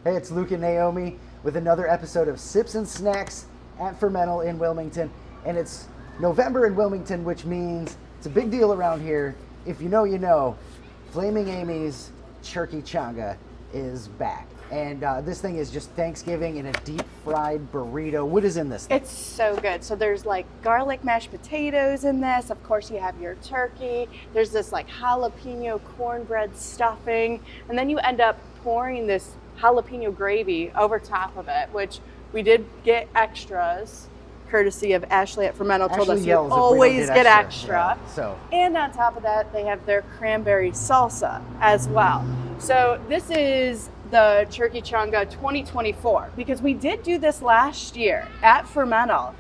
Hey, it's Luke and Naomi with another episode of Sips and Snacks at Fermental in Wilmington. And it's November in Wilmington, which means it's a big deal around here. If you know, you know. Flaming Amy's Churkeychanga is back. And this thing is just Thanksgiving in a deep fried burrito. What is in this thing? It's so good. So there's like garlic mashed potatoes in this. Of course, you have your turkey. There's this like jalapeno cornbread stuffing. And then you end up pouring this jalapeno gravy over top of it, which we did get extras. Courtesy of Ashley at Fermental told us you always get extra. Yeah, so. And on top of that, they have their cranberry salsa as well. So this is the Churkeychanga 2024, because we did do this last year at Fermental,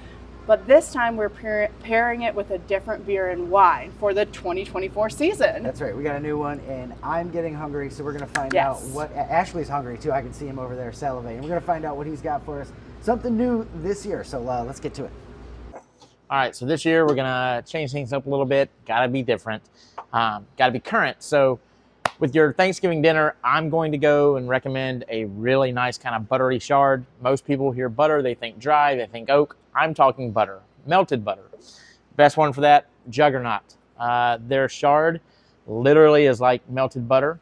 but this time we're pairing it with a different beer and wine for the 2024 season. That's right. We got a new one, and I'm getting hungry, so we're going to find out what... Ashley's hungry, too. I can see him over there salivating. We're going to find out what he's got for us. Something new this year, so let's get to it. All right, so this year we're going to change things up a little bit. Got to be different. Got to be current. So with your Thanksgiving dinner, I'm going to go and recommend a really nice kind of buttery chard. Most people hear butter, they think dry, they think oak. I'm talking butter, melted butter. Best one for that, Juggernaut. Their chard literally is like melted butter.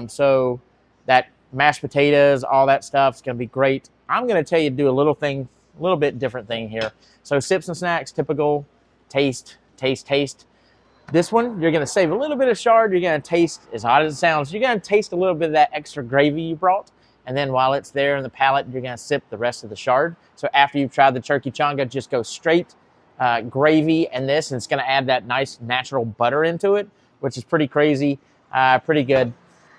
So that mashed potatoes, all that stuff is going to be great. I'm going to tell you to do a little bit different thing here. So Sips and Snacks, typical taste. This one, you're going to save a little bit of chard. You're going to taste, as hot as it sounds, you're going to taste a little bit of that extra gravy you brought. And then while it's there in the palate, you're going to sip the rest of the chard. So after you've tried the Churkeychanga, just go straight gravy and this, and it's going to add that nice natural butter into it, which is pretty crazy, pretty good.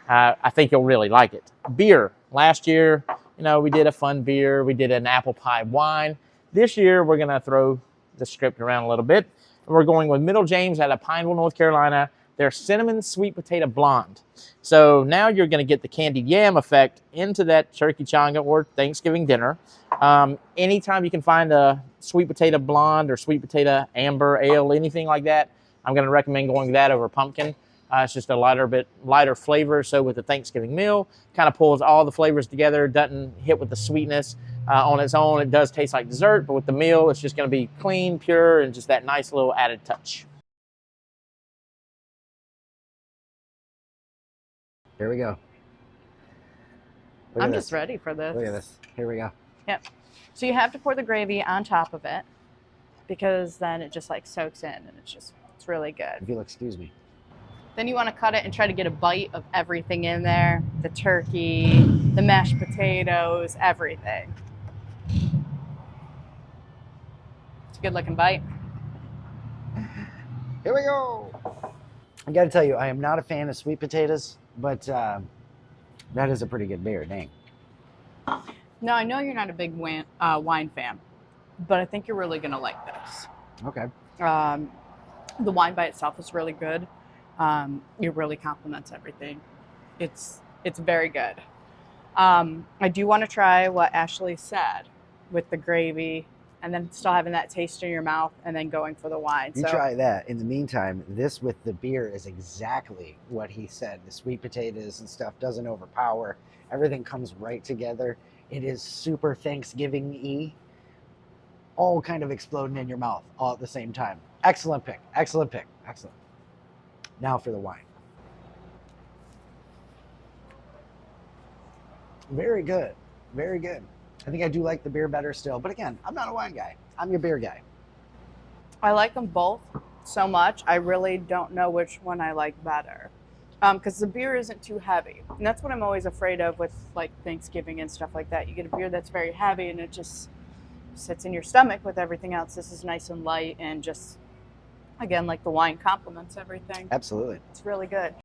I think you'll really like it. Beer. Last year, we did a fun beer. We did an apple pie wine. This year, we're going to throw the script around a little bit. We're going with Middle James out of Pineville, North Carolina. Their cinnamon sweet potato blonde. So now you're going to get the candied yam effect into that Churkeychanga or Thanksgiving dinner. Anytime you can find a sweet potato blonde or sweet potato amber ale, anything like that, I'm going to recommend going with that over pumpkin. It's just a lighter flavor. So with the Thanksgiving meal, kind of pulls all the flavors together, doesn't hit with the sweetness on its own. It does taste like dessert, but with the meal, it's just going to be clean, pure, and just that nice little added touch. Here we go. I'm just ready for this. Look at this. Here we go. Yep. So you have to pour the gravy on top of it, because then it just like soaks in, and it's really good. If you'll excuse me. Then you want to cut it and try to get a bite of everything in there. The turkey, the mashed potatoes, everything. It's a good looking bite. Here we go. I got to tell you, I am not a fan of sweet potatoes, but that is a pretty good beer, dang. No, I know you're not a big wine fan, but I think you're really going to like this. Okay. The wine by itself is really good. It really complements everything. It's very good. I do want to try what Ashley said with the gravy, and then still having that taste in your mouth, and then going for the wine. You try that. In the meantime, this with the beer is exactly what he said. The sweet potatoes and stuff doesn't overpower. Everything comes right together. It is super Thanksgiving-y, all kind of exploding in your mouth all at the same time. Excellent pick. Excellent pick. Excellent. Now for the wine. Very good. Very good. I think I do like the beer better still. But again, I'm not a wine guy. I'm your beer guy. I like them both so much. I really don't know which one I like better. Because the beer isn't too heavy. And that's what I'm always afraid of with like Thanksgiving and stuff like that. You get a beer that's very heavy and it just sits in your stomach with everything else. This is nice and light, and just, again, like the wine complements everything. Absolutely. It's really good.